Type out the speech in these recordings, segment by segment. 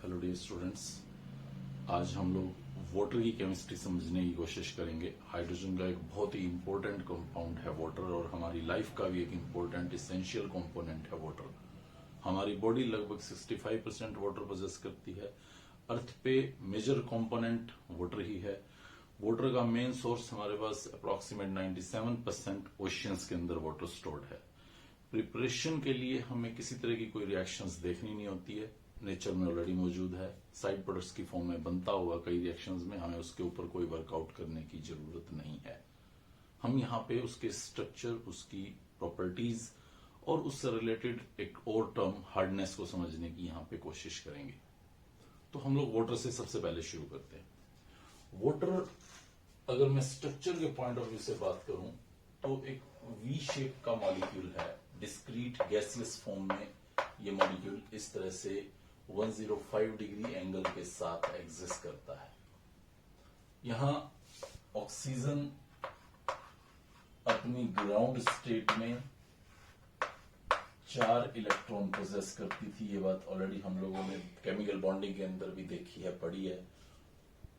Hello dear students, आज हम लोग वाटर की केमिस्ट्री समझने की कोशिश करेंगे। हाइड्रोजन का एक बहुत ही इंपॉर्टेंट कंपाउंड है वाटर, और हमारी लाइफ का भी एक इंपॉर्टेंट इसेंशियल कंपोनेंट है वाटर। हमारी बॉडी लगभग 65% वाटर पोजेस करती है। अर्थ पे मेजर कंपोनेंट वाटर ही है। वाटर का मेन सोर्स हमारे पास अप्रोक्सीमेट 97% ओशियंस के अंदर वाटर स्टोर्ड है। प्रिपरेशन के लिए हमें किसी तरह की कोई रिएक्शंस देखनी नहीं होती है, नेचर में ऑलरेडी मौजूद है, साइड प्रोडक्ट्स की फॉर्म में बनता हुआ कई रिएक्शंस में, हमें उसके ऊपर कोई वर्कआउट करने की जरूरत नहीं है। हम यहाँ पे उसके स्ट्रक्चर, उसकी प्रॉपर्टीज और उससे रिलेटेड एक और टर्म हार्डनेस को समझने की यहाँ पे कोशिश करेंगे। तो हम लोग वाटर से सबसे पहले शुरू करते हैं। वाटर, अगर मैं स्ट्रक्चर के पॉइंट ऑफ व्यू से बात करूं तो एक वी शेप का मॉलिक्यूल है। डिस्क्रीट गैसियस फॉर्म में ये मॉलिक्यूल इस तरह से 105 डिग्री एंगल के साथ एग्जिस्ट करता है। यहां ऑक्सीजन अपनी ग्राउंड स्टेट में 4 इलेक्ट्रॉन पोजेस करती थी। ये बात ऑलरेडी हम लोगों ने केमिकल बॉन्डिंग के अंदर भी देखी है, पढ़ी है।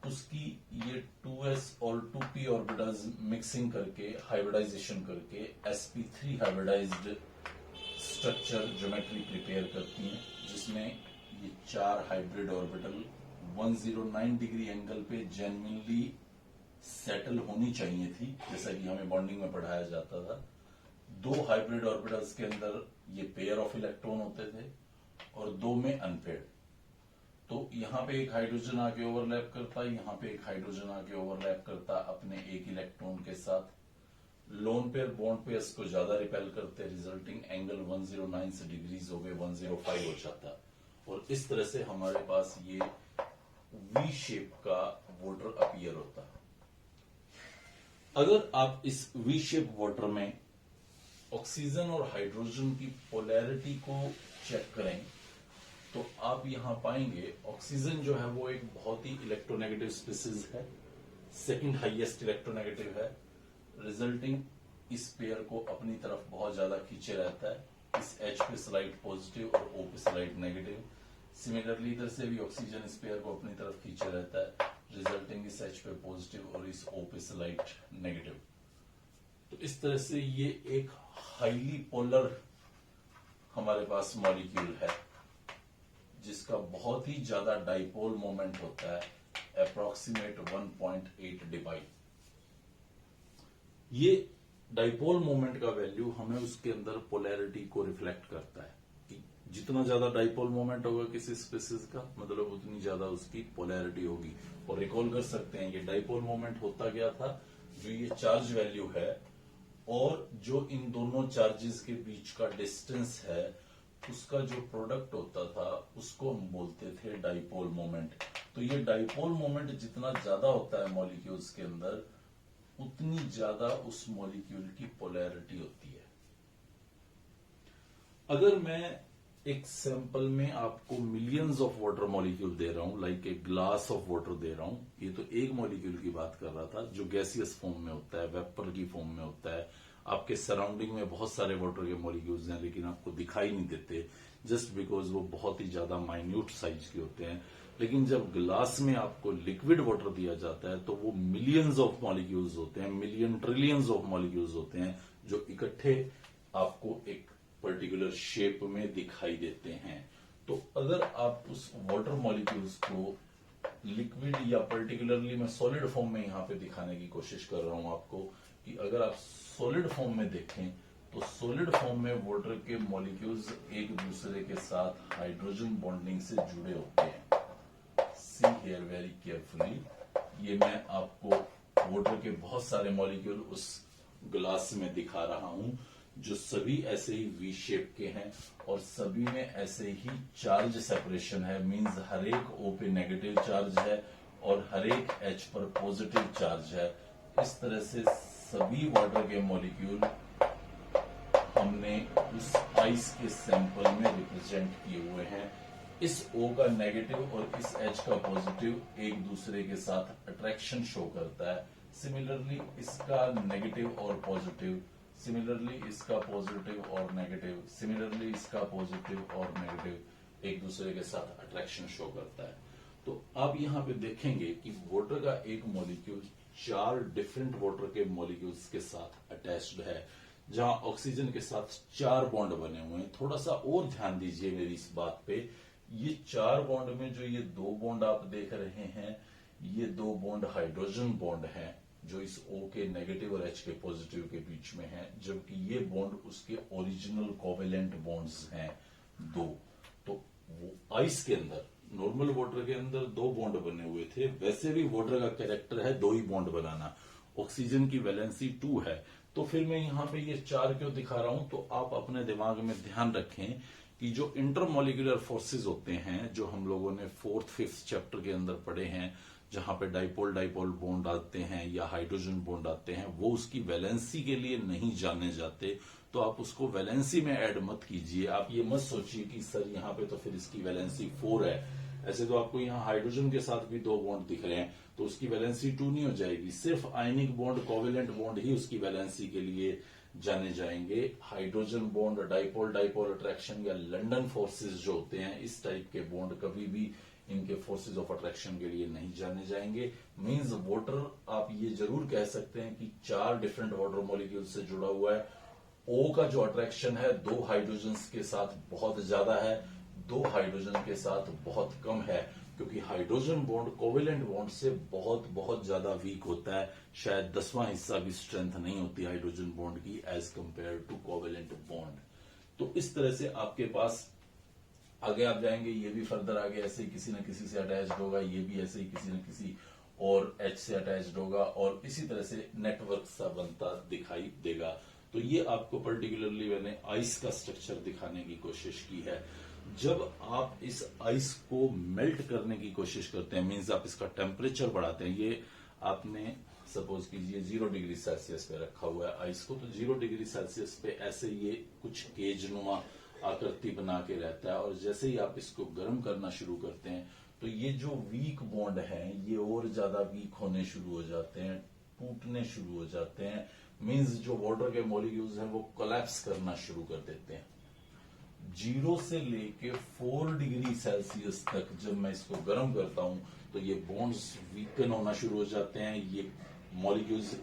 उसकी ये 2s और 2p ऑर्बिटल्स मिक्सिंग करके, हाइब्रिडाइजेशन करके sp3 hybridised structure geometry prepare करती हैं, जिसमें ये 4 हाइब्रिड ऑर्बिटल 109 डिग्री एंगल पे जेन्युइनली सेटल होनी चाहिए थी, जैसा कि हमें बॉन्डिंग में पढ़ाया जाता था। 2 हाइब्रिड ऑर्बिटल्स के अंदर ये पेयर ऑफ इलेक्ट्रॉन होते थे और 2 में अनपेयर्ड। तो यहां पे एक हाइड्रोजन आके ओवरलैप करता, यहां पे एक हाइड्रोजन आके ओवरलैप करता अपने एक इलेक्ट्रॉन के साथ। लोन पेयर बॉन्ड पेयर्स को ज्यादा रिपेल करते, रिजल्टिंग एंगल 109 से डिग्रीज हो गए 105 हो जाता, और इस तरह से हमारे पास ये वी शेप का वाटर अपीयर होता। अगर आप इस वी शेप वाटर में ऑक्सीजन और हाइड्रोजन की पोलैरिटी को चेक करें तो आप यहां पाएंगे ऑक्सीजन जो है वो एक बहुत ही इलेक्ट्रोनेगेटिव स्पीसीज है, सेकंड हाईएस्ट इलेक्ट्रोनेगेटिव है, रिजल्टिंग इस पेयर को अपनी तरफ बहुत ज्यादा खींचे रहता है। इस H पे स्लाइड पॉजिटिव और O पे स्लाइड नेगेटिव। सिमिलरली इधर से भी ऑक्सीजन इस पेयर को अपनी तरफ खींचे रहता है, रिजल्टिंग इस H पे पॉजिटिव और इस O पे स्लाइड नेगेटिव। तो इस तरह से ये एक हाईली पोलर हमारे पास मॉलिक्यूल है, जिसका बहुत ही ज्यादा डाइपोल मोमेंट होता है, अप्रोक्सीमेट 1.8 डिबाई। ये डाइपोल मोमेंट का वैल्यू हमें उसके अंदर पोलैरिटी को रिफ्लेक्ट करता है कि जितना ज्यादा डाइपोल मोमेंट होगा किसी स्पीसीज का, मतलब उतनी ज्यादा उसकी पोलैरिटी होगी। और रिकॉल कर सकते हैं ये डाइपोल मोमेंट होता क्या था, जो ये चार्ज वैल्यू है और जो इन दोनों चार्जेस के बीच का डिस्टेंस है, उसका जो प्रोडक्ट होता था उसको हम बोलते थे डाइपोल मोमेंट। तो ये डाइपोल मोमेंट जितना ज्यादा होता है मॉलिक्यूल्स के अंदर, उतनी ज्यादा उस मॉलिक्यूल की पोलैरिटी होती है। अगर मैं एक सैंपल में आपको मिलियंस ऑफ वाटर मॉलिक्यूल दे रहा हूं, लाइक एक ग्लास ऑफ वाटर दे रहा हूं, ये तो एक मॉलिक्यूल की बात कर रहा था जो गैसियस फॉर्म में होता है, वेपर की फॉर्म में होता है। आपके सराउंडिंग में बहुत सारे वाटर के मॉलिक्यूल्स हैं, लेकिन आपको दिखाई नहीं देते, जस्ट बिकॉज वो बहुत ही ज्यादा माइन्यूट साइज के होते हैं। लेकिन जब ग्लास में आपको लिक्विड वाटर दिया जाता है तो वो मिलियंस ऑफ मॉलिक्यूल्स होते हैं, मिलियन ट्रिलियंस ऑफ मॉलिक्यूल्स होते हैं, जो इकट्ठे आपको एक पर्टिकुलर शेप में दिखाई देते हैं। तो अगर आप उस वाटर मॉलिक्यूल्स को लिक्विड या पर्टिकुलरली मैं सॉलिड फॉर्म में यहां पे दिखाने की कोशिश कर रहा हूं आपको, कि अगर आप सॉलिड फॉर्म में देखें तो सॉलिड फॉर्म में वाटर के मॉलिक्यूल्स एक दूसरे के साथ हाइड्रोजन बॉन्डिंग से जुड़े होते हैं। सी हियर वेरी केयरफुली, ये मैं आपको वाटर के बहुत सारे मॉलिक्यूल उस ग्लास में दिखा रहा हूं, जो सभी ऐसे ही वी शेप के हैं और सभी में ऐसे ही चार्ज सेपरेशन है। मींस हर एक O पे नेगेटिव चार्ज है और हर एक H पर पॉजिटिव चार्ज है। इस तरह से सभी वाटर के मॉलिक्यूल हमने उस आइस के सैंपल में रिप्रेजेंट किए हुए हैं। इस O का नेगेटिव और इस H का पॉजिटिव एक दूसरे के साथ अट्रैक्शन शो करता है। सिमिलरली इसका नेगेटिव और पॉजिटिव, सिमिलरली इसका पॉजिटिव और नेगेटिव, सिमिलरली इसका पॉजिटिव और नेगेटिव, एक दूसरे के साथ अट्रैक्शन शो करता है। तो आप यहां पे देखेंगे कि वाटर का एक मॉलिक्यूल 4 डिफरेंट वाटर के मॉलिक्यूल्स के साथ अटैच्ड है, जहां ऑक्सीजन के साथ 4 बॉन्ड बने हुए हैं। थोड़ा सा और ध्यान दीजिए मेरी इस बात पे, ये 4 बॉन्ड में जो ये 2 बॉन्ड आप देख रहे हैं, ये 2 बॉन्ड हाइड्रोजन बॉन्ड हैं जो इस O के नेगेटिव और H के पॉजिटिव के बीच में है, जबकि ये बॉन्ड उसके ओरिजिनल कोवेलेंट बॉन्ड्स हैं 2। तो वो आइस के अंदर, नॉर्मल वाटर के अंदर 2 बॉन्ड बने हुए थे, वैसे भी वाटर का कैरेक्टर है 2 ही बॉन्ड बनाना। ऑक्सीजन की वैलेंसी 2 है, तो फिर मैं यहां पे ये 4 क्यों दिखा रहा हूं? तो आप अपने दिमाग में ध्यान रखें कि जो इंटरमोलिकुलर फोर्सेस होते हैं, जो हम लोगों ने 4th 5th चैप्टर के अंदर पढ़े हैं, जहां पे डाइपोल डाइपोल बॉन्ड आते हैं या हाइड्रोजन बॉन्ड आते हैं, वो उसकी वैलेंसी के लिए नहीं जाने जाते। तो आप उसको वैलेंसी में ऐड मत कीजिए। आप ये मत सोचिए कि सर यहाँ पे तो फिर इसकी वैलेंसी 4 है। ऐसे तो आपको यहाँ हाइड्रोजन के साथ भी 2 बॉन्ड दिख रहे हैं, तो उसकी वैलेंसी 2 नहीं हो जाएगी। सिर्फ आयनिक बॉन्ड, कोवेलेंट बॉन्ड ही उसकी वैलेंसी के लिए जाने जाएंगे। Hydrogen bond, dipole dipole attraction या लंडन फोर्सेस जो होते हैं, इस टाइप के बॉन्ड कभी भी इनके फोर्सेस ऑफ अट्रैक्शन के लिए नहीं जाने जाएंगे। मींस वाटर, आप ये जरूर कह सकते हैं कि 4 डिफरेंट वाटर मॉलिक्यूल से जुड़ा हुआ है। O का जो अट्रैक्शन है 2 हाइड्रोजन के साथ बहुत ज्यादा है, 2 हाइड्रोजन के साथ बहुत कम है, क्योंकि हाइड्रोजन बॉन्ड कोवेलेंट बॉन्ड से बहुत बहुत ज्यादा वीक होता है। शायद 10वां हिस्सा भी स्ट्रेंथ नहीं होती हाइड्रोजन बॉन्ड की as compare to covalent bond. तो इस तरह से आपके पास आगे आप जाएंगे, ये भी फर्दर आगे ऐसे ही किसी न किसी से अटैच्ड होगा, ये भी ऐसे ही किसी न किसी और H से अटैच्ड होगा, और इसी तरह से नेटवर्क सा बनता दिखाई देगा। तो ये आपको पर्टिकुलरली मैंने आइस का स्ट्रक्चर दिखाने की कोशिश की है। जब आप इस आइस को मेल्ट करने की कोशिश करते हैं, मींस आप इसका टेम्परेचर बढ़ाते हैं, ये आपने सपोज कीजिए 0 डिग्री सेल्सियस पे रखा हुआ है आइस को, तो 0 डिग्री सेल्सियस पे ऐसे ये कुछ केज नुमा आकृति बना के रहता है, और जैसे ही आप इसको गर्म करना शुरू करते हैं, तो ये जो वीक बॉन्ड है ये और ज्यादा वीक होने शुरू हो जाते हैं, टूटने शुरू हो जाते हैं। मींस जो वाटर के मॉलिक्यूल्स हैं वो कोलैप्स करना शुरू कर देते हैं। 0 से लेके 4 डिग्री सेल्सियस तक जब मैं इसको गर्म करता हूं, तो ये बॉन्ड्स वीकन होना शुरू हो जाते हैं, ये मॉलिक्यूल्स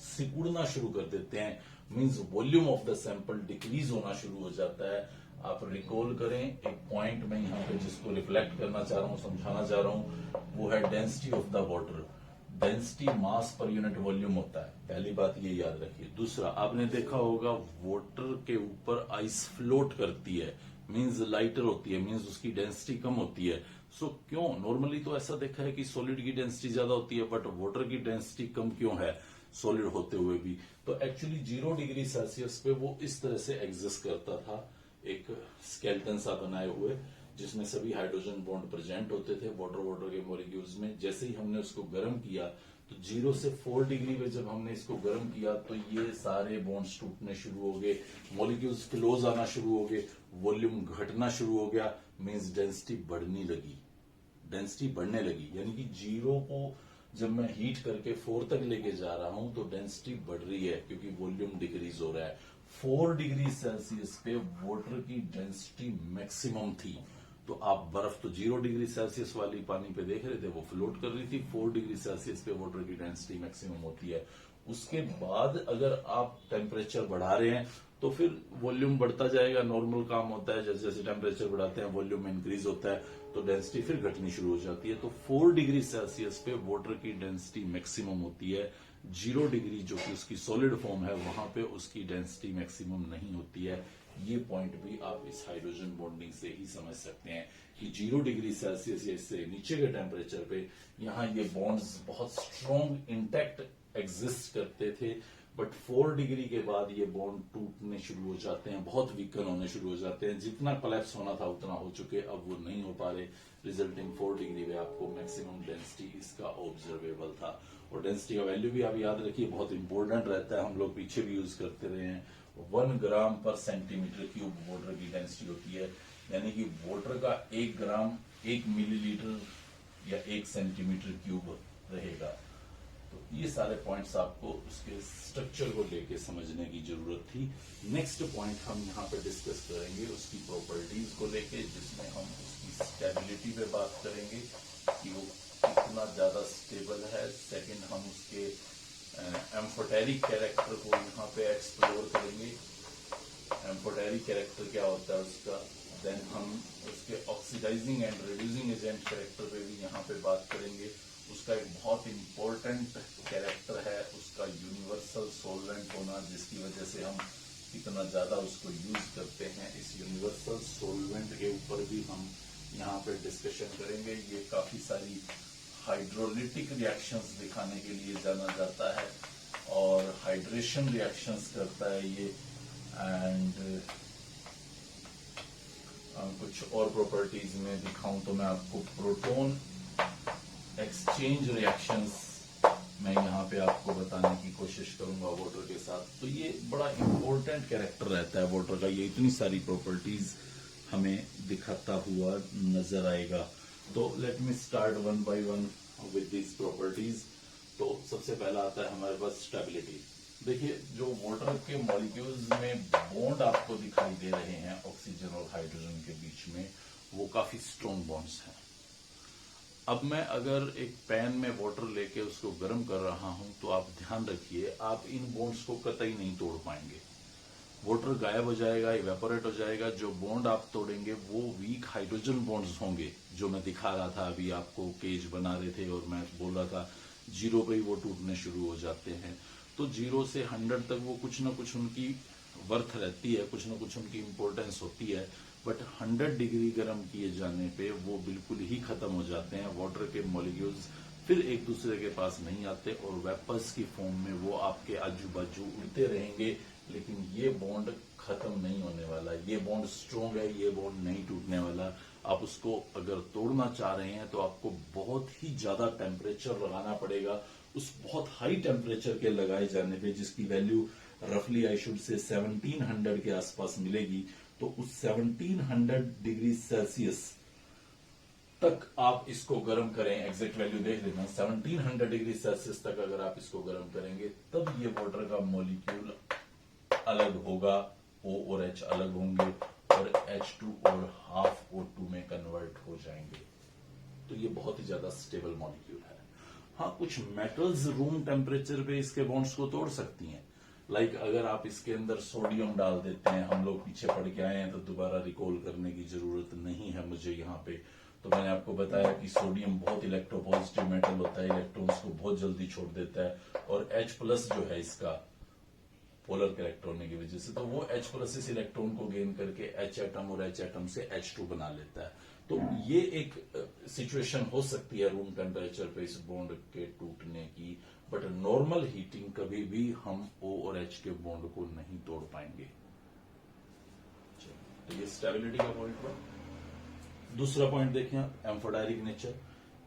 सिकुड़ना शुरू कर देते हैं। Means volume of the sample decrease होना शुरू हो जाता है। आप रिकॉल करें, एक पॉइंट में यहां पे जिसको रिफ्लेक्ट करना चाह रहा हूं, समझाना चाह रहा हूं, वो है density of the water. Density mass per unit volume होता है, पहली बात ये याद रखिए। दूसरा, आपने देखा होगा वाटर के ऊपर आइस फ्लोट करती है, मींस लाइटर होती है, मींस उसकी डेंसिटी कम होती है। सो क्यों? नॉर्मली तो ऐसा देखा है कि सॉलिड की डेंसिटी ज्यादा होती है, बट वाटर की डेंसिटी कम क्यों है सॉलिड होते हुए भी? तो एक्चुअली 0 डिग्री सेल्सियस पे वो इस तरह से एग्जिस्ट करता था, एक स्केलेटन सा बनाए हुए, जिसमें सभी हाइड्रोजन बॉन्ड प्रेजेंट होते थे वाटर के मॉलिक्यूल्स में। जैसे ही हमने उसको गर्म किया, तो 0 से 4 डिग्री पे जब हमने इसको गर्म किया, तो ये सारे बॉन्ड्स टूटने शुरू हो गए, मॉलिक्यूल्स क्लोज आना शुरू हो गए, वॉल्यूम घटना शुरू हो गया, मींस डेंसिटी बढ़ने लगी, डेंसिटी बढ़ने लगी। यानी कि 0 को जब मैं हीट करके 4 तक लेके जा रहा हूं, तो डेंसिटी बढ़ रही है क्योंकि वॉल्यूम डिक्रीज हो रहा है। 4 डिग्री सेल्सियस पे वाटर की डेंसिटी मैक्सिमम थी, तो आप बर्फ तो 0 डिग्री सेल्सियस वाली पानी पे देख रहे थे, वो फ्लोट कर रही थी। 4 डिग्री सेल्सियस पे वाटर की डेंसिटी मैक्सिमम होती है। उसके बाद अगर आप टेम्परेचर बढ़ा रहे हैं, तो फिर वॉल्यूम बढ़ता जाएगा, नॉर्मल काम होता है। जैसे जैसे टेम्परेचर बढ़ाते हैं वॉल्यूम इंक्रीज होता है, तो डेंसिटी फिर घटनी शुरू हो जाती है। तो 4 डिग्री सेल्सियस पे वाटर की डेंसिटी मैक्सिमम होती है। 0 डिग्री जो कि उसकी सॉलिड फॉर्म है, वहां पे उसकी डेंसिटी मैक्सिमम नहीं होती है। ये पॉइंट भी आप इस हाइड्रोजन बॉन्डिंग से ही समझ सकते हैं कि 0 डिग्री सेल्सियस या इससे नीचे के टेम्परेचर पे यहाँ ये बॉन्ड्स बहुत स्ट्रॉन्ग इंटैक्ट एग्जिस्ट करते थे, बट 4 डिग्री के बाद ये बॉन्ड टूटने शुरू हो जाते हैं, बहुत वीकन होने शुरू हो जाते हैं। जितना कोलैप्स होना था उतना हो चुके, अब वो नहीं हो पा रहे। रिजल्टिंग 4 डिग्री में आपको मैक्सिमम डेंसिटी इसका ऑब्जर्वेबल था। और डेंसिटी का वैल्यू भी आप याद रखिए, बहुत इंपॉर्टेंट रहता है, हम लोग पीछे भी यूज करते रहे हैं। 1 ग्राम पर सेंटीमीटर क्यूब वाटर की डेंसिटी होती है, यानी कि वाटर का 1 ग्राम 1 मिलीलीटर या 1 सेंटीमीटर क्यूब रहेगा। ये सारे पॉइंट्स आपको उसके स्ट्रक्चर को लेके समझने की जरूरत थी। नेक्स्ट पॉइंट हम यहाँ पे डिस्कस करेंगे उसकी प्रॉपर्टीज को लेके, जिसमें हम उसकी स्टेबिलिटी पे बात करेंगे कि वो कितना ज्यादा स्टेबल है। सेकंड, हम उसके एम्फोटेरिक कैरेक्टर को यहाँ पे एक्सप्लोर करेंगे, एम्फोटेरिक कैरेक्टर क्या होता है उसका। देन हम उसके oxidising and reducing agent character पे भी यहाँ पे बात करेंगे। उसका एक बहुत इंपॉर्टेंट कैरेक्टर है उसका यूनिवर्सल सोलवेंट होना, जिसकी वजह से हम कितना ज्यादा उसको यूज करते हैं। इस यूनिवर्सल सोलवेंट के ऊपर भी हम यहाँ पे डिस्कशन करेंगे। ये काफी सारी हाइड्रोलिटिक रिएक्शंस दिखाने के लिए जाना जाता है और हाइड्रेशन रिएक्शंस करता है ये। एंड कुछ और प्रॉपर्टीज में दिखाऊं तो मैं आपको प्रोटॉन एक्सचेंज रिएक्शंस मैं यहाँ पे आपको बताने की कोशिश करूंगा वाटर के साथ। तो ये बड़ा इंपॉर्टेंट कैरेक्टर रहता है वाटर का, ये इतनी सारी प्रॉपर्टीज हमें दिखाता हुआ नजर आएगा। तो let me start one by one with this properties. तो सबसे पहला आता है हमारे पास स्टेबिलिटी। देखिए, जो वाटर के मॉलिक्यूल्स में बॉन्ड आपको दिखाई दे रहे हैं ऑक्सीजन और हाइड्रोजन के बीच में, वो काफी स्ट्रॉन्ग बॉन्ड्स हैं। अब मैं अगर एक पैन में वाटर लेके उसको गर्म कर रहा हूं तो आप ध्यान रखिए, आप इन बॉन्ड्स को कतई नहीं तोड़ पाएंगे। वाटर गायब हो जाएगा, इवेपोरेट हो जाएगा। जो बॉन्ड आप तोड़ेंगे वो वीक हाइड्रोजन बॉन्ड्स होंगे, जो मैं दिखा रहा था अभी आपको, केज बना रहे थे और मैं बोल रहा था जीरो पे ही वो टूटने शुरू हो जाते हैं। तो 0 से 100 तक वो कुछ ना कुछ उनकी वर्थ रहती है, कुछ ना कुछ उनकी इंपॉर्टेंस होती है। बट 100 डिग्री गर्म किए जाने पे वो बिल्कुल ही खत्म हो जाते हैं। वाटर के मॉलिक्यूल्स फिर एक दूसरे के पास नहीं आते और वेपर्स की फॉर्म में वो आपके आजू बाजू उड़ते रहेंगे, लेकिन ये बॉन्ड खत्म नहीं होने वाला। ये बॉन्ड स्ट्रॉन्ग है, ये बॉन्ड नहीं टूटने वाला। आप उसको अगर तोड़ना चाह रहे हैं तो आपको बहुत ही ज्यादा टेम्परेचर लगाना पड़ेगा। उस बहुत हाई टेम्परेचर के लगाए जाने पे, जिसकी वैल्यू रफली आई शुड से 1700 के आसपास मिलेगी, तो उस 1700 डिग्री सेल्सियस तक आप इसको गर्म करें। एग्जैक्ट वैल्यू देख लेना, 1700 डिग्री सेल्सियस तक अगर आप इसको गर्म करेंगे तब ये वाटर का मॉलिक्यूल अलग होगा, O और H अलग होंगे और H2 और हाफ O2 में कन्वर्ट हो जाएंगे। तो ये बहुत ही ज्यादा स्टेबल मॉलिक्यूल है। हाँ, कुछ मेटल्स रूम टेम्परेचर पे इसके बॉन्ड्स को तोड़ सकती हैं। लाइक अगर आप इसके अंदर सोडियम डाल देते हैं, हम लोग पीछे पढ़ के आए हैं तो दोबारा रिकॉल करने की जरूरत नहीं है मुझे यहाँ पे। तो मैंने आपको बताया कि सोडियम बहुत इलेक्ट्रोपॉजिटिव मेटल होता है, इलेक्ट्रॉन्स को बहुत जल्दी छोड़ देता है। और H प्लस जो है इसका पोलर कैरेक्टर होने की वजह से, तो वो H प्लस इस इलेक्ट्रॉन को गेन करके H एटम और H एटम से H2 बना लेता है। तो ये एक सिचुएशन हो सकती है रूम टेम्परेचर पे इस बॉन्ड के टूटने की। बट नॉर्मल हीटिंग कभी भी हम O और H के बॉन्ड को नहीं तोड़ पाएंगे। तो ये स्टेबिलिटी का पॉइंट हुआ। दूसरा पॉइंट देखें, amphoteric nature.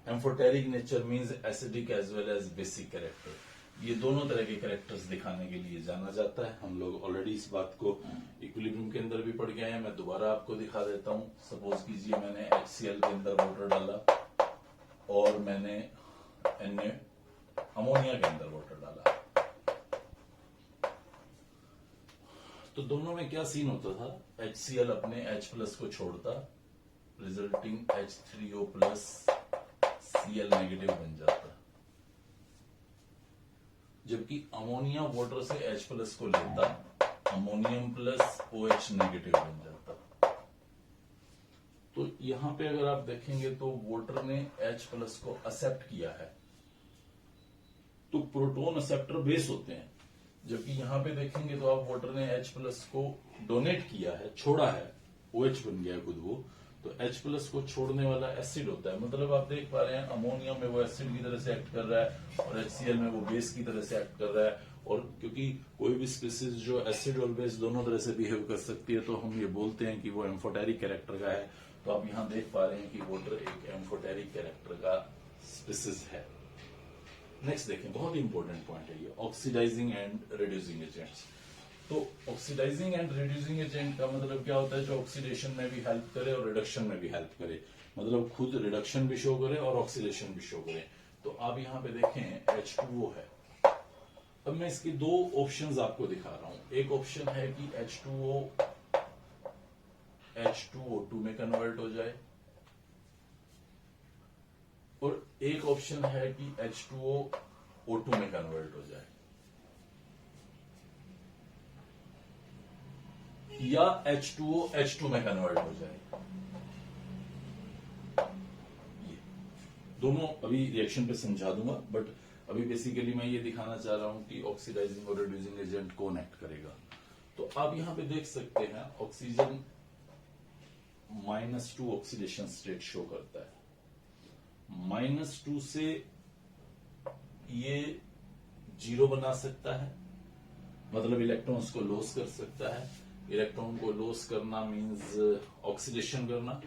Amphoteric nature means acidic as well as basic character. ये दोनों तरह के कैरेक्टर्स दिखाने के लिए जाना जाता है। हम लोग ऑलरेडी इस बात को इक्विलिब्रियम के अंदर भी पढ़ गए हैं, मैं दोबारा आपको दिखा देता हूं। सपोज कीजिए मैंने HCl के अंदर वाटर डाला और मैंने अमोनिया के अंदर वाटर डाला, तो दोनों में क्या सीन होता था? HCl अपने H प्लस को छोड़ता, resulting H3O plus Cl negative बन जाता, जबकि अमोनिया वाटर से H प्लस को लेता, अमोनियम प्लस OH नेगेटिव बन जाता। तो यहां पे अगर आप देखेंगे तो वाटर ने H प्लस को एक्सेप्ट किया है, तो प्रोटॉन एक्सेप्टर बेस होते हैं। जबकि यहां पे देखेंगे तो आप वाटर ने H प्लस को डोनेट किया है, छोड़ा है, OH बन गया खुद वो, तो H प्लस को छोड़ने वाला एसिड होता है। मतलब आप देख पा रहे हैं अमोनिया में वो एसिड की तरह से एक्ट कर रहा है और HCl में वो बेस की तरह से एक्ट कर रहा है। और क्योंकि कोई भी स्पीसीज जो एसिड और बेस दोनों तरह से बिहेव कर सकती है, तो हम ये बोलते हैं कि वो एम्फोटेरिक कैरेक्टर का है। तो आप यहाँ देख पा रहे हैं कि वाटर एक एम्फोटेरिक कैरेक्टर का स्पीसीज है। नेक्स्ट देखें, बहुत ही इंपॉर्टेंट पॉइंट है ये, ऑक्सीडाइजिंग एंड रिड्यूसिंग एजेंट्स। तो ऑक्सीडाइजिंग एंड रिड्यूसिंग एजेंट का मतलब क्या होता है? जो ऑक्सीडेशन में भी हेल्प करे और रिडक्शन में भी हेल्प करे। मतलब खुद रिडक्शन भी शो करे और ऑक्सीडेशन भी शो करे। तो आप यहां पे देखें H2O है। अब मैं इसके दो ऑप्शंस आपको दिखा रहा हूं। एक ऑप्शन है कि H2O H2O2 में कन्वर्ट हो जाए, और एक ऑप्शन है कि H2O O2 में कन्वर्ट हो जाए, या H2O H2 में कन्वर्ट हो जाए। ये दोनों अभी रिएक्शन पे समझा दूंगा, बट अभी बेसिकली मैं ये दिखाना चाह रहा हूं कि ऑक्सीडाइजिंग और रिड्यूसिंग एजेंट कौन एक्ट करेगा। तो आप यहां पे देख सकते हैं ऑक्सीजन -2 ऑक्सीडेशन स्टेट शो करता है। -2 से ये 0 बना सकता है, मतलब इलेक्ट्रॉन्स को लॉस कर सकता है। इलेक्ट्रॉन को लॉस करना मींस ऑक्सीडेशन करना,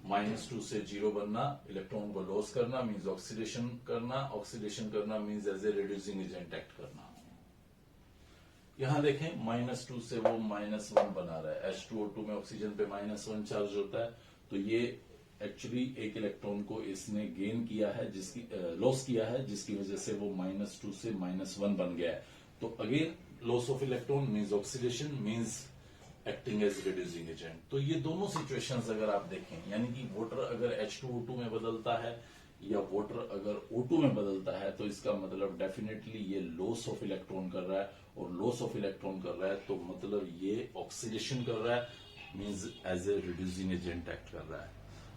-2 से 0 बनना, इलेक्ट्रॉन को लॉस करना मींस ऑक्सीडेशन करना, ऑक्सीडेशन करना means as a reducing agent act करना। यहां देखें -2 से वो -1 बना रहा है। H2O2 में ऑक्सीजन पे -1 चार्ज होता है, तो ये एक्चुअली एक इलेक्ट्रॉन को इसने गेन किया है, जिसकी लॉस किया है, जिसकी वजह से वो -2 से -1 बन गया है। तो again loss of electron means oxidation means acting as reducing agent. तो ये दोनों सिचुएशंस अगर आप देखें, यानी कि वाटर अगर H2O2 में बदलता है या वाटर अगर O2 में बदलता है, तो इसका मतलब डेफिनेटली ये लॉस ऑफ इलेक्ट्रॉन कर रहा है, और लॉस ऑफ इलेक्ट्रॉन कर रहा है तो मतलब ये ऑक्सीडेशन कर रहा है, means as a reducing agent act कर रहा है।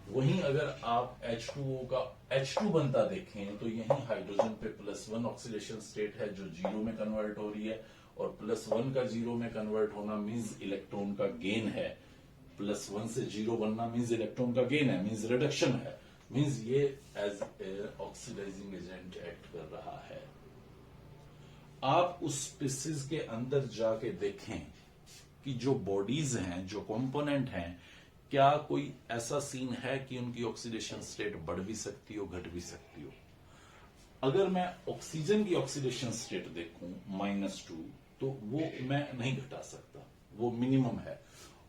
वहीं अगर आप H2O का H2 बनता देखें, तो यही हाइड्रोजन पे +1 ऑक्सीडेशन स्टेट है जो 0 में कन्वर्ट हो रही है, और +1 का 0 में कन्वर्ट होना मींस इलेक्ट्रॉन का गेन है। +1 से 0 बनना मींस इलेक्ट्रॉन का गेन है, मींस रिडक्शन है, मींस ये as a oxidising agent act कर रहा है। आप उस स्पीसीज के अंदर जाके देखें कि जो बॉडीज हैं, जो कंपोनेंट हैं, क्या कोई ऐसा सीन है कि उनकी ऑक्सीडेशन स्टेट बढ़ भी सकती हो, घट भी सकती हो। अगर मैं ऑक्सीजन की ऑक्सीडेशन स्टेट देखूं -2, तो वो मैं नहीं घटा सकता, वो मिनिमम है।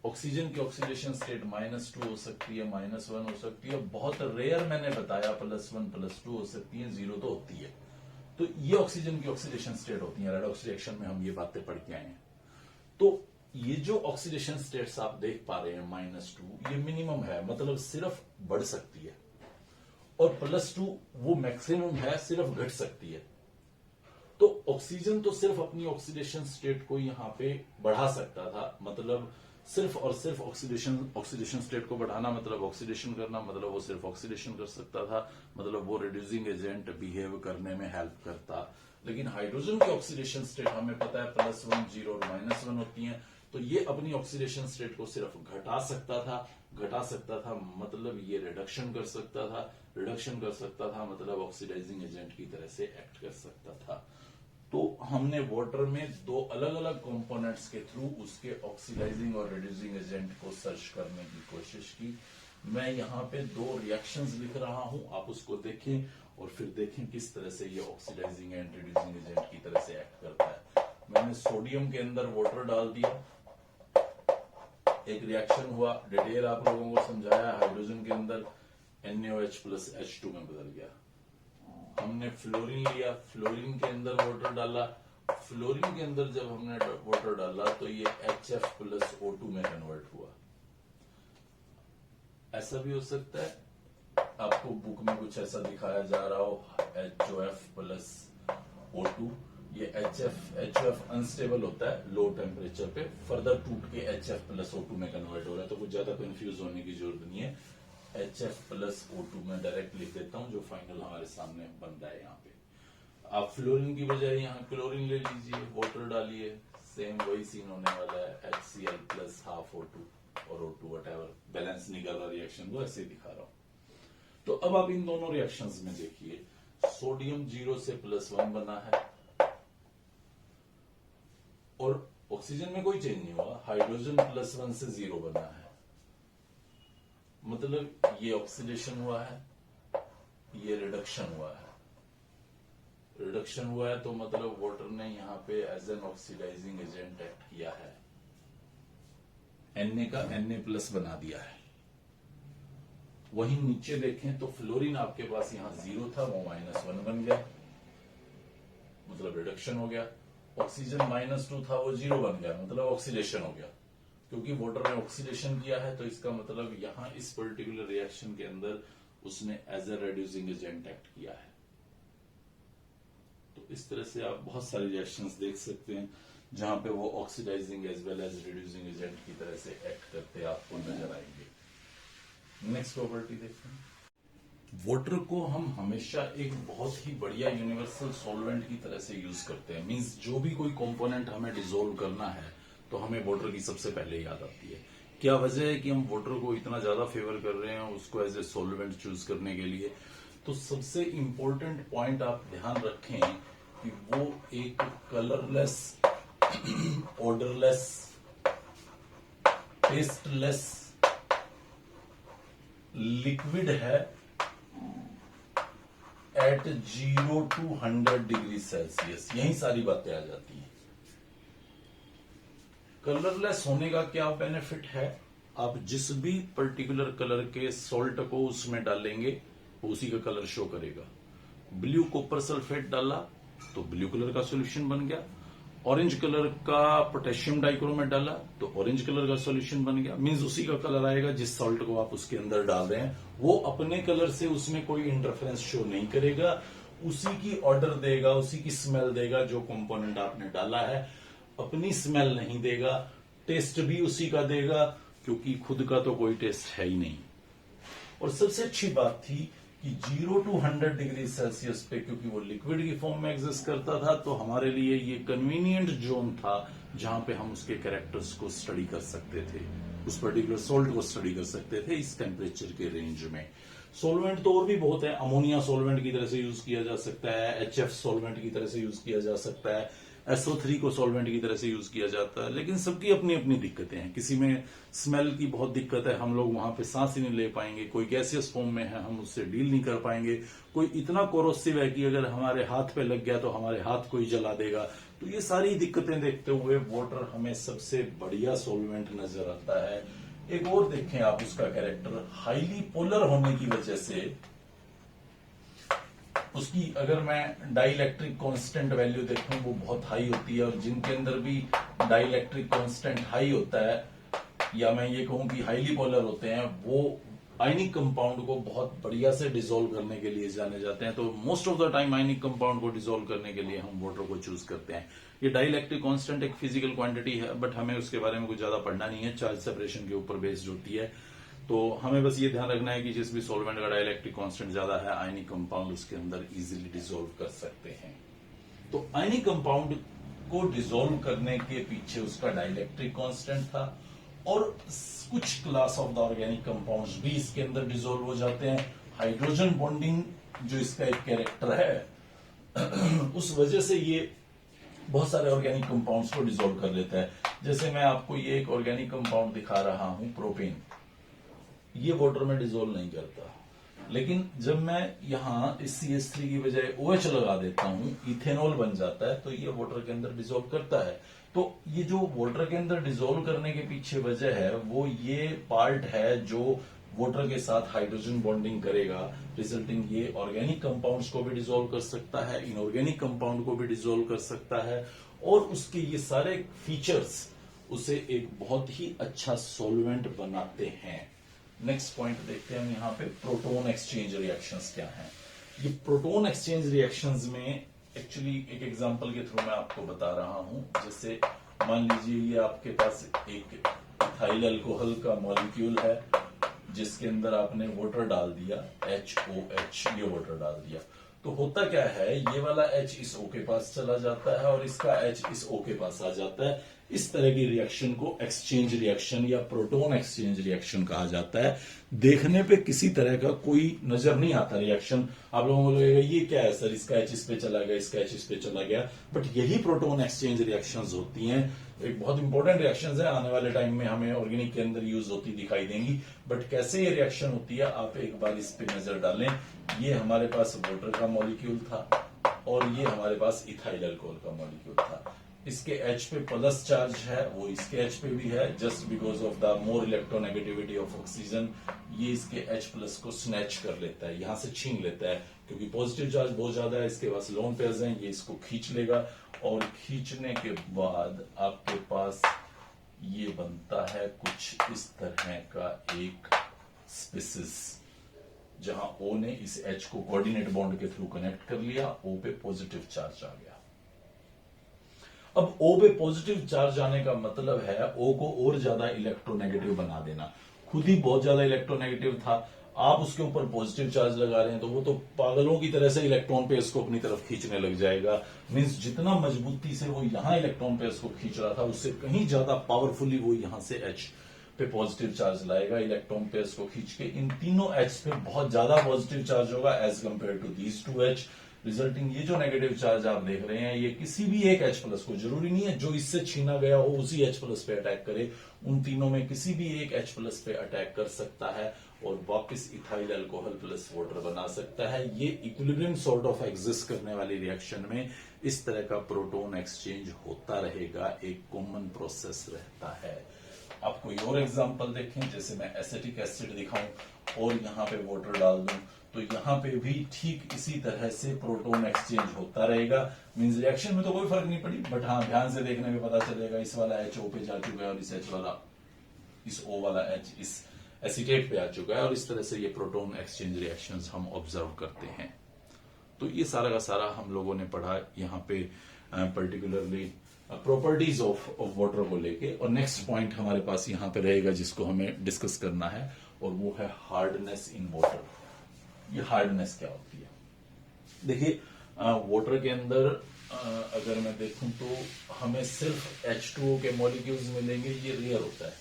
ऑक्सीजन की ऑक्सीडेशन स्टेट -2 हो सकती है, -1 हो सकती है, बहुत रेयर मैंने बताया +1 +2 हो सकती है, 0 तो होती है। तो ये ऑक्सीजन की ऑक्सीडेशन स्टेट होती है। रेडॉक्स रिएक्शन में हम ये बातें पढ़ के आए हैं। तो ये जो ऑक्सीडेशन स्टेट्स आप देख पा रहे हैं -2, ये मिनिमम है, मतलब सिर्फ बढ़ सकती है, और +2 वो मैक्सिमम है, सिर्फ घट सकती है। तो ऑक्सीजन तो सिर्फ अपनी ऑक्सीडेशन स्टेट को यहां पे बढ़ा सकता था, मतलब सिर्फ और सिर्फ ऑक्सीडेशन स्टेट को बढ़ाना मतलब ऑक्सीडेशन करना, मतलब वो सिर्फ ऑक्सीडेशन कर सकता था, मतलब वो रिड्यूसिंग एजेंट बिहेव करने में हेल्प करता। लेकिन हाइड्रोजन की ऑक्सीडेशन स्टेट हमें पता है +1 0 और -1 होती है, तो ये अपनी ऑक्सीडेशन स्टेट को सिर्फ घटा सकता था, मतलब ये रिडक्शन कर सकता था, रिडक्शन कर सकता था मतलब ऑक्सीडाइजिंग एजेंट की तरह से एक्ट कर सकता था। तो हमने वाटर में दो अलग अलग कंपोनेंट्स के थ्रू उसके ऑक्सीडाइजिंग और रिड्यूसिंग एजेंट को सर्च करने की कोशिश की। मैं यहाँ पे दो रिएक्शंस लिख रहा हूं, आप उसको देखें और फिर देखें किस तरह से ये ऑक्सीडाइजिंग एंड रिड्यूसिंग एजेंट की तरह से एक्ट करता है। मैंने सोडियम के अंदर वाटर डाल दिया, एक रिएक्शन हुआ, डिटेल आप लोगों को समझाया। हाइड्रोजन के अंदर NaOH + H2 में बदल गया। हमने फ्लोरीन लिया, फ्लोरीन के अंदर वाटर डाला, फ्लोरीन के अंदर जब हमने वाटर डाला तो ये HF + O2 में कन्वर्ट हुआ। ऐसा भी हो सकता है आपको बुक में कुछ ऐसा दिखाया जा रहा हो, HOF + O2। ये HF अनस्टेबल होता है लो टेम्परेचर पे, फर्दर टूट के HF + O2 में कन्वर्ट हो रहा है, तो कुछ ज्यादा कंफ्यूज होने की जरूरत नहीं है। HF + O2 में डायरेक्ट लिख देता हूं, जो फाइनल हमारे सामने बन रहा है। यहाँ पे आप फ्लोरीन की बजाय यहाँ क्लोरीन ले लीजिए, वाटर डालिए, सेम वही सीन होने वाला है। HCl + ½ O2 और O2 वटेवर, बैलेंस निकल रहा रिएक्शन को ऐसे दिखा रहा हूं। तो अब आप इन दोनों रिएक्शंस में देखिए, सोडियम 0 से +1 बना है और ऑक्सीजन में कोई चेंज नहीं हुआ। हाइड्रोजन +1 से 0 बना है, मतलब ये ऑक्सीडेशन हुआ है, ये रिडक्शन हुआ है। रिडक्शन हुआ है तो मतलब वाटर ने यहाँ पे as an oxidising agent act किया है, Na का Na+ बना दिया है। वहीं नीचे देखें तो फ्लोरीन आपके पास यहां 0 था, वो -1 बन गया, मतलब रिडक्शन हो गया। ऑक्सीजन -2 था, वो 0 बन गया, मतलब ऑक्सीडेशन हो गया। क्योंकि वाटर ने ऑक्सीडेशन किया है तो इसका मतलब यहां इस पर्टिकुलर रिएक्शन के अंदर उसने as a reducing agent act किया है। तो इस तरह से आप बहुत सारे रिएक्शंस देख सकते हैं जहां पे वो oxidising as well as reducing agent की तरह से एक्ट करते आपको नजर आएंगे। नेक्स्ट प्रॉपर्टी देखते हैं। वाटर को हम हमेशा एक बहुत ही बढ़िया यूनिवर्सल सॉल्वेंट की तरह से यूज करते हैं। मींस जो भी कोई कंपोनेंट हमें डिसोल्व करना है तो हमें वाटर की सबसे पहले याद आती है। क्या वजह है कि हम वाटर को इतना ज्यादा फेवर कर रहे हैं उसको एज ए सॉल्वेंट चूज करने के लिए? तो सबसे इंपॉर्टेंट पॉइंट आप ध्यान रखें कि वो एक कलरलेस, ऑर्डरलेस, टेस्टलेस लिक्विड है एट 0 to 100 डिग्री सेल्सियस। यही सारी बातें आ जाती हैं। कलरलेस होने का क्या बेनिफिट है? आप जिस भी पर्टिकुलर कलर के सॉल्ट को उसमें डालेंगे वो उसी का कलर शो करेगा। ब्लू कॉपर सल्फेट डाला तो ब्लू कलर का सॉल्यूशन बन गया। ऑरेंज कलर का पोटेशियम डाइक्रोमेट डाला तो ऑरेंज कलर का सॉल्यूशन बन गया। मींस उसी का कलर आएगा जिस सॉल्ट को आप उसके अंदर डाल रहे हैं। वो अपने कलर से उसमें कोई इंटरफेरेंस शो नहीं करेगा, उसी की ऑर्डर देगा, उसी की स्मेल देगा जो कंपोनेंट आपने डाला है। अपनी स्मेल नहीं देगा, टेस्ट भी उसी का देगा क्योंकि खुद का तो कोई टेस्ट है ही नहीं। और सबसे अच्छी बात थी कि 0 to 100 डिग्री सेल्सियस पे क्योंकि वो लिक्विड की फॉर्म में एग्जिस्ट करता था तो हमारे लिए ये कन्वीनियंट जोन था जहां पे हम उसके कैरेक्टर्स को स्टडी कर सकते थे, उस पर्टिकुलर सॉल्ट को स्टडी कर सकते थे इस टेम्परेचर के रेंज में। सॉल्वेंट तो और भी बहुत है। अमोनिया सॉल्वेंट की तरह से यूज किया जा सकता है, HF सॉल्वेंट की तरह से यूज किया जा सकता है, SO3 को सॉल्वेंट की तरह से यूज किया जाता है। लेकिन सबकी अपनी अपनी दिक्कतें हैं। किसी में स्मेल की बहुत दिक्कत है, हम लोग वहां पे सांस ही नहीं ले पाएंगे। कोई गैसियस फॉर्म में है, हम उससे डील नहीं कर पाएंगे। कोई इतना कोरोसिव है कि अगर हमारे हाथ पे लग गया तो हमारे हाथ को ही जला देगा। तो ये सारी दिक्कतें देखते हुए वाटर हमें सबसे बढ़िया सॉल्वेंट नजर आता है। एक और देखें आप उसका कैरेक्टर, हाईली पोलर होने की वजह से उसकी अगर मैं डाइलेक्ट्रिक कांस्टेंट वैल्यू देखूं वो बहुत हाई होती है। और जिनके अंदर भी डाइलेक्ट्रिक कांस्टेंट हाई होता है या मैं ये कहूं कि हाईली पोलर होते हैं वो आयनिक कंपाउंड को बहुत बढ़िया से डिसॉल्व करने के लिए जाने जाते हैं। तो most of the time ionic compound को डिसॉल्व करने के लिए हम वाटर को चूज करते हैं। ये डाइलेक्ट्रिक कांस्टेंट एक फिजिकल क्वांटिटी है बट हमें उसके बारे में कुछ ज्यादा पढ़ना नहीं है, चार्ज सेपरेशन के ऊपर बेस्ड होती है। तो हमें बस ये ध्यान रखना है कि जिस भी सॉल्वेंट का डाइलेक्ट्रिक कांस्टेंट ज्यादा है आयनिक कंपाउंड उसके अंदर इजीली डिसॉल्व कर सकते हैं। तो आयनिक कंपाउंड को डिसॉल्व करने के पीछे उसका डाइलेक्ट्रिक कांस्टेंट था और कुछ class of the organic compounds भी इसके अंदर डिसॉल्व हो जाते हैं। हाइड्रोजन बॉन्डिंग जो इसका एक कैरेक्टर है उस वजह से ये बहुत सारे ऑर्गेनिक कंपाउंड्स को डिसॉल्व कर लेता है। जैसे मैं आपको ये एक ऑर्गेनिक कंपाउंड दिखा रहा हूं, प्रोपेन। ये वाटर में डिसॉल्व नहीं करता, लेकिन जब मैं यहां इस CH3 की बजाय OH लगा देता हूं, इथेनॉल बन जाता है, तो ये वाटर के अंदर डिसॉल्व करता है। तो ये जो वाटर के अंदर डिसॉल्व करने के पीछे वजह है वो ये पार्ट है जो वाटर के साथ हाइड्रोजन बॉन्डिंग करेगा, रिजल्टिंग ये ऑर्गेनिक कंपाउंड्स को भी डिसॉल्व कर सकता है, इनऑर्गेनिक कंपाउंड को भी डिसॉल्व कर सकता है और उसके ये सारे फीचर्स उसे एक बहुत ही अच्छा सॉल्वेंट बनाते हैं। नेक्स्ट पॉइंट देखते हैं हम यहाँ पे, प्रोटॉन एक्सचेंज रिएक्शंस क्या हैं। ये प्रोटॉन एक्सचेंज रिएक्शंस में एक्चुअली एक एग्जांपल के थ्रू मैं आपको बता रहा हूं। जैसे मान लीजिए ये आपके पास एक इथाइल अल्कोहल का मॉलिक्यूल है जिसके अंदर आपने वाटर डाल दिया, HOH, ये वाटर डाल दिया। तो होता क्या है, ये वाला H इस O के पास चला जाता है और इसका H इस O के पास आ जाता है। इस तरह की रिएक्शन को एक्सचेंज रिएक्शन या प्रोटॉन एक्सचेंज रिएक्शन कहा जाता है। देखने पे किसी तरह का कोई नजर नहीं आता रिएक्शन, आप लोगों को लगेगा ये क्या है सर, इसका H इस पे चला गया, इसका H इस पे चला गया, बट यही प्रोटॉन एक्सचेंज रिएक्शंस होती हैं। एक बहुत इंपॉर्टेंट रिएक्शंस है, आने वाले टाइम में हमें ऑर्गेनिक के अंदर यूज होती दिखाई देंगी। बट कैसे ये रिएक्शन होती है आप एक बार इस पे नजर डालें। ये हमारे पास वाटर का मॉलिक्यूल था और ये हमारे पास इथाइल अल्कोहल का मॉलिक्यूल था। इसके H पे प्लस चार्ज है, वो इसके H पे भी है, just because of the more electronegativity of oxygen ये इसके H प्लस को स्नैच कर लेता है, यहां से छीन लेता है, क्योंकि पॉजिटिव चार्ज बहुत ज्यादा है, इसके पास लोन पेयर्स हैं, ये इसको खींच लेगा और खींचने के बाद आपके पास ये बनता है कुछ इस तरह का एक स्पेसिस, जहां O ने इस H को कोऑर्डिनेट बॉन्ड के थ्रू कनेक्ट कर लिया, O पे पॉजिटिव चार्ज आ गया। अब O पे पॉजिटिव चार्ज आने का मतलब है O को और ज्यादा इलेक्ट्रोनेगेटिव बना देना, खुद ही बहुत ज्यादा इलेक्ट्रोनेगेटिव था, आप उसके ऊपर पॉजिटिव चार्ज लगा रहे हैं तो वो तो पागलों की तरह से इलेक्ट्रॉन पेयर्स को अपनी तरफ खींचने लग जाएगा। मींस जितना मजबूती से वो यहां इलेक्ट्रॉन पेयर्स को खींच रहा था उससे कहीं ज्यादा पावरफुली वो यहां से H पे पॉजिटिव चार्ज लाएगा, इलेक्ट्रॉन पेयर्स को खींच के इन तीनों H पे बहुत ज्यादा पॉजिटिव चार्ज होगा as compare to these two H। Resulting ये जो नेगेटिव चार्ज आप देख रहे हैं ये किसी भी एक H प्लस को, जरूरी नहीं है जो इससे छीना गया हो उसी H प्लस पे अटैक करे, उन तीनों में किसी भी एक H प्लस पे अटैक कर सकता है और वापस इथाइल अल्कोहल प्लस वाटर बना सकता है। ये इक्विलिब्रियम सॉर्ट ऑफ एग्जिस्ट करने वाली रिएक्शन में इस तरह का प्रोटॉन एक्सचेंज होता रहेगा, एक कॉमन प्रोसेस रहता है। आप कोई और एग्जांपल देखें, जैसे मैं एसिटिक एसिड दिखाऊं और यहां पे वाटर डाल दूं तो यहां पे भी ठीक इसी तरह से प्रोटॉन एक्सचेंज होता रहेगा। मींस रिएक्शन में तो कोई फर्क नहीं पड़ी, बट हाँ ध्यान से देखने में पता चलेगा इस वाला H O पे जा चुका है और इस H वाला, इस O वाला H इस एसीटेट पे आ चुका है और इस तरह से ये प्रोटॉन एक्सचेंज रिएक्शंस हम ऑब्जर्व करते हैं। तो ये सारा का सारा हम लोगों ने पढ़ा यहाँ पे पर्टिकुलरली प्रॉपर्टीज ऑफ वाटर को लेके। और नेक्स्ट पॉइंट हमारे पास यहाँ पे रहेगा जिसको हमें डिस्कस करना है और वो है हार्डनेस इन वाटर। ये हार्डनेस क्या होती है? देखिए वाटर के अंदर अगर मैं देखूं तो हमें सिर्फ H2O के मॉलिक्यूल्स मिलेंगे, ये रेयर होता है।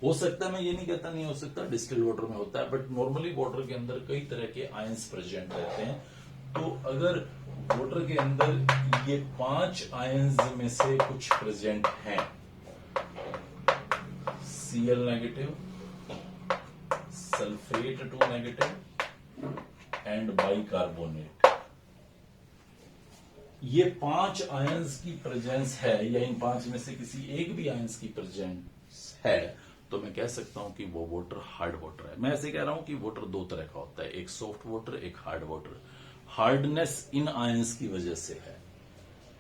हो सकता है, मैं ये नहीं कहता नहीं हो सकता, डिस्टिल्ड वाटर में होता है, बट नॉर्मली वाटर के अंदर कई तरह के आयंस प्रेजेंट रहते हैं। तो अगर वाटर के अंदर ये 5 आयंस में से कुछ प्रेजेंट हैं, Cl negative, sulphate 2 negative and bicarbonate, ये 5 आयंस की प्रेजेंस है या इन 5 में से किसी एक भी आयंस की प्रेजेंस है तो मैं कह सकता हूं कि वो वाटर हार्ड वाटर है। मैं ऐसे कह रहा हूं कि वाटर दो तरह का होता है, एक सॉफ्ट वाटर, एक hard water. Hardness in ions की वजह से है,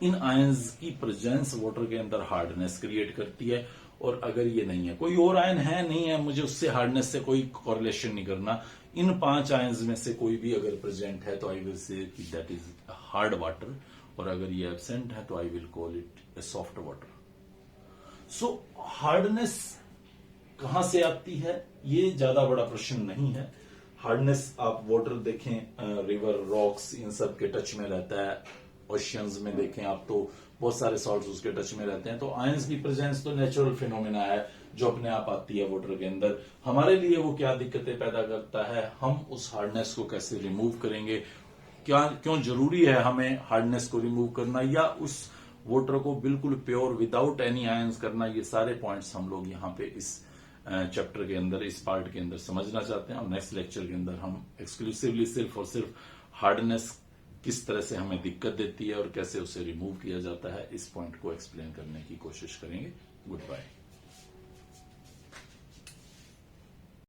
इन आयंस की प्रेजेंस वाटर के अंदर हार्डनेस क्रिएट करती है। और अगर ये नहीं है, कोई और आयन है नहीं है, मुझे उससे हार्डनेस से कोई कॉरिलेशन नहीं करना, इन 5 आयंस में से कोई भी अगर प्रेजेंट है तो I will say that is hard water, और अगर ये एब्सेंट है तो I will call it A soft water. So hardness कहां से आती है ये ज्यादा बड़ा प्रश्न नहीं है। हार्डनेस आप वाटर देखें, रिवर, रॉक्स, इन सब के टच में रहता है। ओशियंस में देखें आप तो बहुत सारे सॉल्ट्स उसके टच में रहते हैं। तो आयंस की प्रेजेंस तो नेचुरल फिनोमेना है जो अपने आप आती है वाटर के अंदर। हमारे लिए वो क्या दिक्कतें पैदा करता है, हम उस हार्डनेस को कैसे रिमूव करेंगे, क्या क्यों जरूरी है हमें हार्डनेस को रिमूव करना या उस वाटर को बिल्कुल प्योर विदाउट एनी आयंस करना, ये सारे पॉइंट्स हम लोग यहाँ पे इस चैप्टर के अंदर, इस पार्ट के अंदर समझना चाहते हैं। और नेक्स्ट लेक्चर के अंदर हम एक्सक्लूसिवली सिर्फ और सिर्फ हार्डनेस किस तरह से हमें दिक्कत देती है और कैसे उसे रिमूव किया जाता है, इस पॉइंट को एक्सप्लेन करने की कोशिश करेंगे। Good bye.